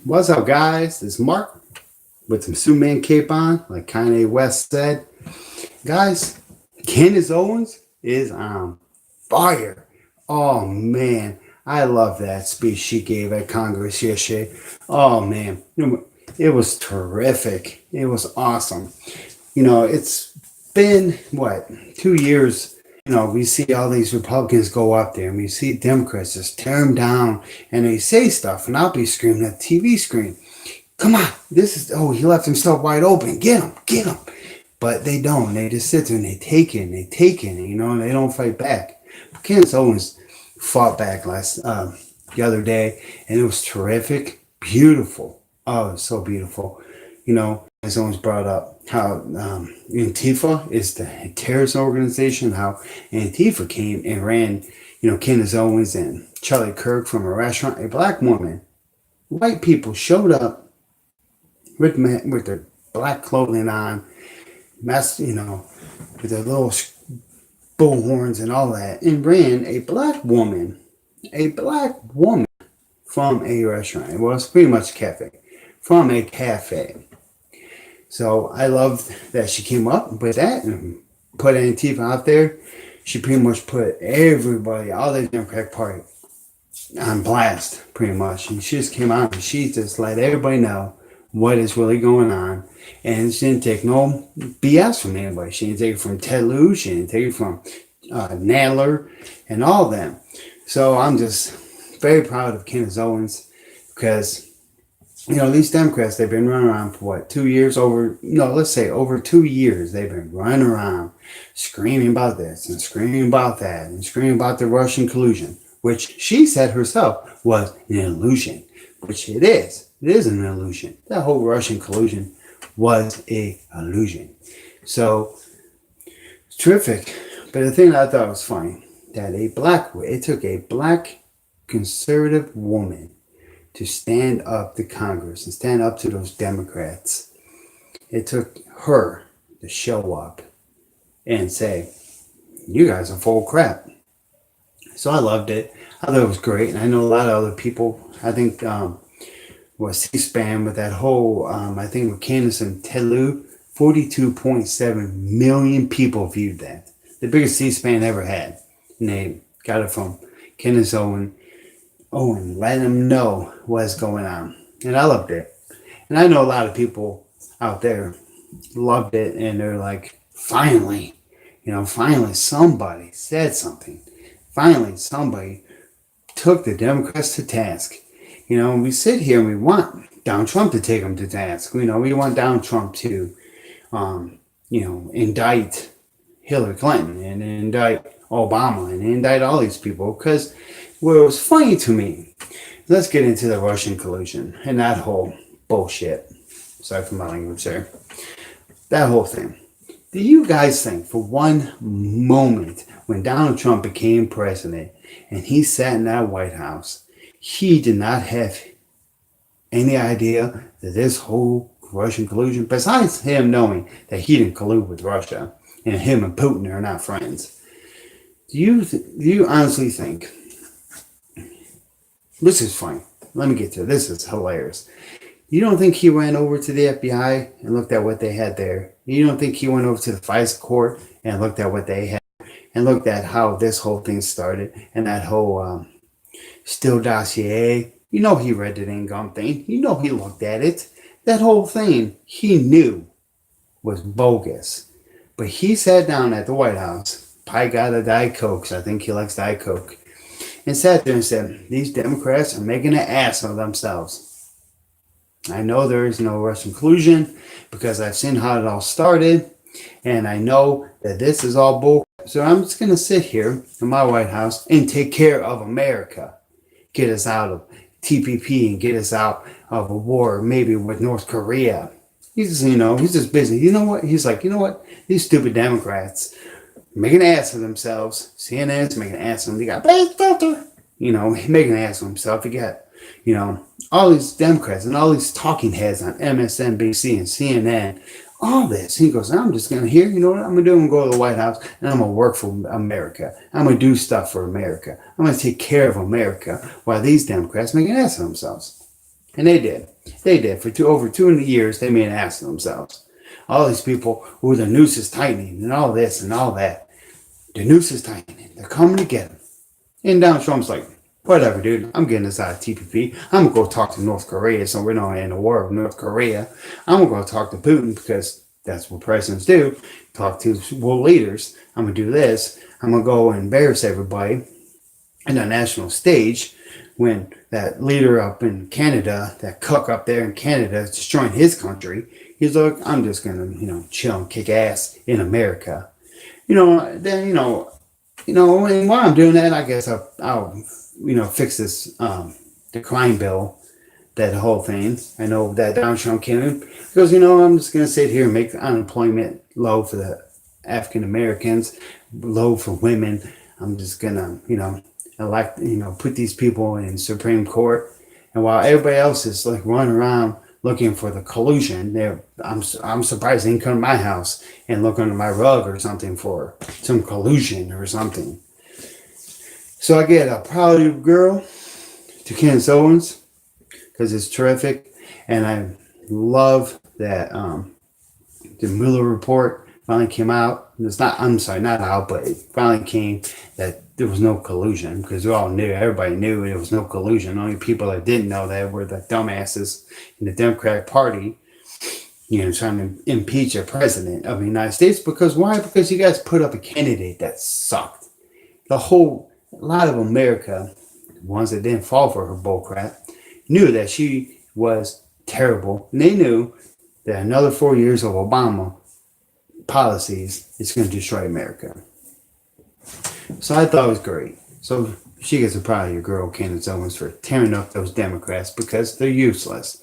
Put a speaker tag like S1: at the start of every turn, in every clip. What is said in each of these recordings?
S1: What's up, guys? It's Mark with some Superman cape on, like Kanye West said. Guys, Candace Owens is on fire. Oh, man. I love that speech she gave at Congress yesterday. Oh, man. It was terrific. It was awesome. It's been, what, 2 years. We see all these Republicans go up there and we see Democrats just tear them down and they say stuff, and I'll be screaming at the TV screen, come on, he left himself wide open. Get him. But they don't. They just sit there and they take it, and they don't fight back. But Candace Owens fought back the other day, and it was terrific. Beautiful. Oh, it's so beautiful. Candace Owens brought up how Antifa is the terrorist organization, how Antifa came and ran, Candace Owens and Charlie Kirk from a restaurant. A black woman, white people showed up with their black clothing on, with their little bull horns and all that, and ran a black woman from a restaurant. It was pretty much a cafe, from a cafe. So I love that she came up with that and put Antifa out there. She pretty much put everybody, all the Democratic Party, on blast, pretty much. And she just came out and she just let everybody know what is really going on. And she didn't take no BS from anybody. She didn't take it from Ted Lieu. She didn't take it from Nadler and all of them. So I'm just very proud of Candace Owens because, these Democrats, they've been running around for what, 2 years? Over 2 years they've been running around screaming about this and screaming about that and screaming about the Russian collusion, which she said herself was an illusion, which it is. It is an illusion. That whole Russian collusion was an illusion. So, it's terrific. But the thing that I thought was funny, that it took a black conservative woman to stand up to Congress and stand up to those Democrats. It took her to show up and say, you guys are full of crap. So I loved it. I thought it was great. And I know a lot of other people, I think, was C-SPAN with that whole, I think with Candace and Ted Lieu, 42.7 million people viewed that. The biggest C-SPAN ever had. And they got it from Candace Owens, letting them know what's going on. And I loved it. And I know a lot of people out there loved it, and they're like, finally somebody said something. Finally somebody took the Democrats to task. We sit here and we want Donald Trump to take them to task. We want Donald Trump to, indict Hillary Clinton and indict Obama and indict all these people. Because what was funny to me, let's get into the Russian collusion and that whole bullshit. Sorry for my language there. That whole thing. Do you guys think for one moment when Donald Trump became president and he sat in that White House, he did not have any idea that this whole Russian collusion, besides him knowing that he didn't collude with Russia and him and Putin are not friends, do you honestly think, this is funny, let me get to it, this is hilarious. You don't think he went over to the FBI and looked at what they had there? You don't think he went over to the FISA court and looked at what they had and looked at how this whole thing started and that whole Steele dossier? He read the dang gum thing. He looked at it. That whole thing he knew was bogus. But he sat down at the White House, probably got a Diet Coke, so I think he likes Diet Coke, and sat there and said, these Democrats are making an ass of themselves. I know there is no Russian collusion because I've seen how it all started, and I know that this is all bull. So I'm just going to sit here in my White House and take care of America. Get us out of TPP and get us out of a war maybe with North Korea. He's just busy. He's like, these stupid Democrats making an ass of themselves. CNN's making an ass of them. They got Blaze Filter, making an ass of himself. You got, all these Democrats and all these talking heads on MSNBC and CNN, all this. He goes, I'm just going to hear, what I'm going to do? I'm going to go to the White House and I'm going to work for America. I'm going to do stuff for America. I'm going to take care of America while these Democrats make an ass of themselves. And they did. They did. For over 200 years, they made an ass of themselves. All these people, oh, the noose is tightening and all this and all that. The noose is tightening. They're coming to get him. And Donald Trump's like, whatever, dude. I'm getting this out of TPP. I'm going to go talk to North Korea. So we're not in a war with North Korea. I'm going to go talk to Putin because that's what presidents do. Talk to world leaders. I'm going to do this. I'm going to go and embarrass everybody in the national stage when that leader up in Canada, that cuck up there in Canada is destroying his country. He's like, I'm just going to, chill and kick ass in America. Then, and while I'm doing that, I guess I'll fix this, the crime bill, that whole thing. I know that Donald Trump came in because, I'm just going to sit here and make unemployment low for the African Americans, low for women. I'm just going to, elect, put these people in Supreme Court. And while everybody else is like running around looking for the collusion, I'm surprised they didn't come to my house and look under my rug or something for some collusion or something. So I get a proud girl to Candace Owens because it's terrific. And I love that the Mueller report finally came out. It's not, I'm sorry, not out, but it finally came that there was no collusion because we all knew, everybody knew there was no collusion. Only people that didn't know that were the dumbasses in the Democratic Party, trying to impeach a president of the United States. Because why? Because you guys put up a candidate that sucked. A lot of America, the ones that didn't fall for her bullcrap, knew that she was terrible. And they knew that another 4 years of Obama policies is going to destroy America. So I thought it was great. So she gets a proud of your girl, Candace Owens, for tearing up those Democrats because they're useless.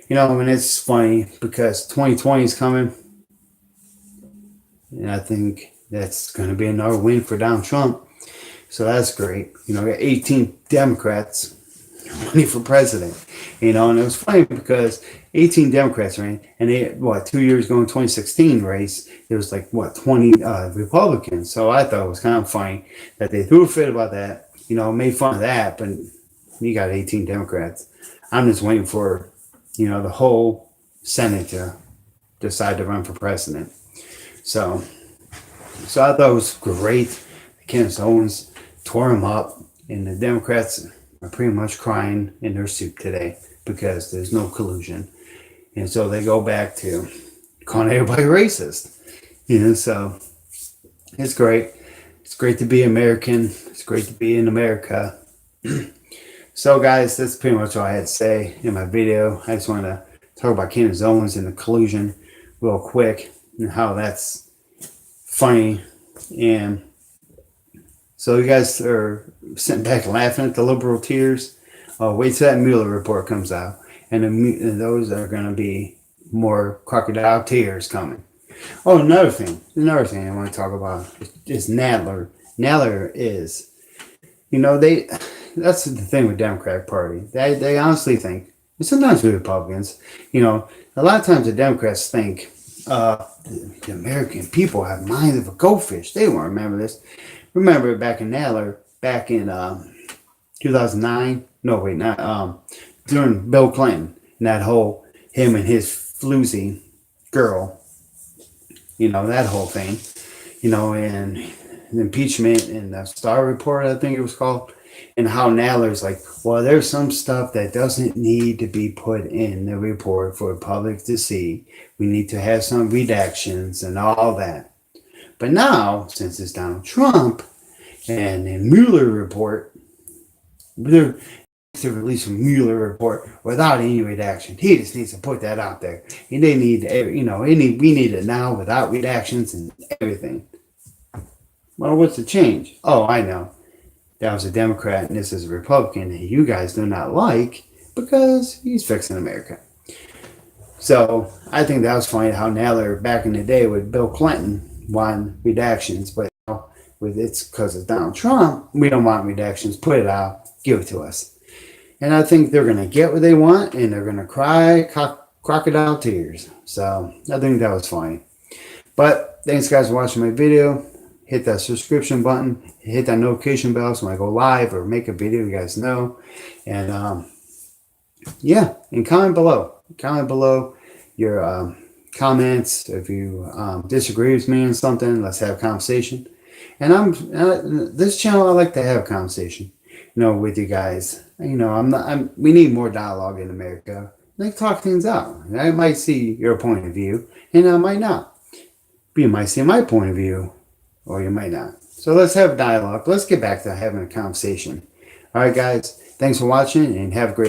S1: And it's funny because 2020 is coming. And I think that's going to be another win for Donald Trump. So that's great. We got 18 Democrats running for president. And it was funny because 18 Democrats ran, and they, 2 years ago in 2016 race, there was 20 Republicans. So I thought it was kind of funny that they threw a fit about that, made fun of that, but you got 18 Democrats. I'm just waiting for, the whole Senate to decide to run for president. So I thought it was great. Candace Owens tore him up, and the Democrats are pretty much crying in their soup today because there's no collusion. And so they go back to calling everybody racist. So it's great. It's great to be American. It's great to be in America. So guys, that's pretty much all I had to say in my video. I just want to talk about Candace Owens and the collusion real quick and how that's funny. And so you guys are sitting back laughing at the liberal tears. Wait till that Mueller report comes out. And those are going to be more crocodile tears coming. Oh, another thing I want to talk about is Nadler. Nadler is, that's the thing with Democratic Party. They honestly think, and sometimes with Republicans, a lot of times the Democrats think the American people have minds of a goldfish. They won't remember this. Remember back in Nadler, back in 2009? No, wait, not during Bill Clinton and that whole him and his floozy girl, that whole thing, and the impeachment and the Star Report, I think it was called, and how Nadler's like, well, there's some stuff that doesn't need to be put in the report for the public to see. We need to have some redactions and all that. But now, since it's Donald Trump and the Mueller report, they're to release a Mueller report without any redaction. He just needs to put that out there. And they need, we need it now without redactions and everything. Well, what's the change? Oh, I know. That was a Democrat and this is a Republican that you guys do not like because he's fixing America. So I think that was funny how Nadler back in the day with Bill Clinton wanted redactions, but it's because it's Donald Trump. We don't want redactions. Put it out. Give it to us. And I think they're going to get what they want and they're going to cry crocodile tears. So I think that was funny. But thanks guys for watching my video. Hit that subscription button. Hit that notification bell so when I go live or make a video, you guys know. And Yeah, and comment below. Comment below your comments. If you disagree with me on something, let's have a conversation. And this channel. I like to have a conversation, with you guys. I'm not. We need more dialogue in America. Like talk things out. I might see your point of view, and I might not. But you might see my point of view, or you might not. So let's have a dialogue. Let's get back to having a conversation. All right, guys. Thanks for watching, and have a great